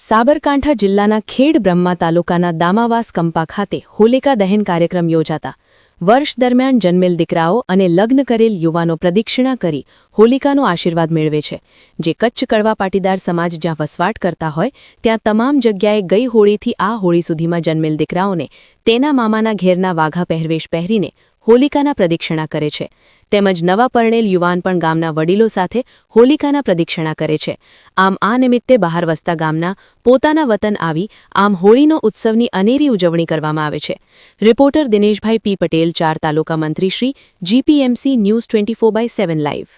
સાબરકાંઠા જિલ્લાના ખેડ બ્રહ્મા તાલુકાના દામાવાસ કંપા ખાતે હોલિકા દહન કાર્યક્રમ યોજાતા વર્ષ દરમિયાન જન્મેલ દીકરાઓ અને લગ્ન કરેલ યુવાનો પ્રદક્ષિણા કરી હોલિકાનો આશીર્વાદ મેળવે છે, જે કચ્છ કડવા પાટીદાર સમાજ જ્યાં વસવાટ કરતા હોય ત્યાં તમામ જગ્યાએ ગઈ હોળીથી આ હોળી સુધીમાં જન્મેલ દીકરાઓને તેના મામાના ઘેરના વાઘા પહેરવેશ પહેરીને હોલિકાના પ્રદક્ષિણા કરે છે, તેમજ નવા પરણેલ યુવાન પણ ગામના વડીલો સાથે હોલિકાના પ્રદક્ષિણા કરે છે. આમ આ નિમિત્તે બહાર વસતા ગામના પોતાના વતન આવી આમ હોળીનો ઉત્સવની અનેરી ઉજવણી કરવામાં આવે છે. રિપોર્ટર દિનેશભાઈ પી. પટેલ, 4 તાલુકા મંત્રી શ્રી, GPMC ન્યૂઝ 24/7 લાઈવ.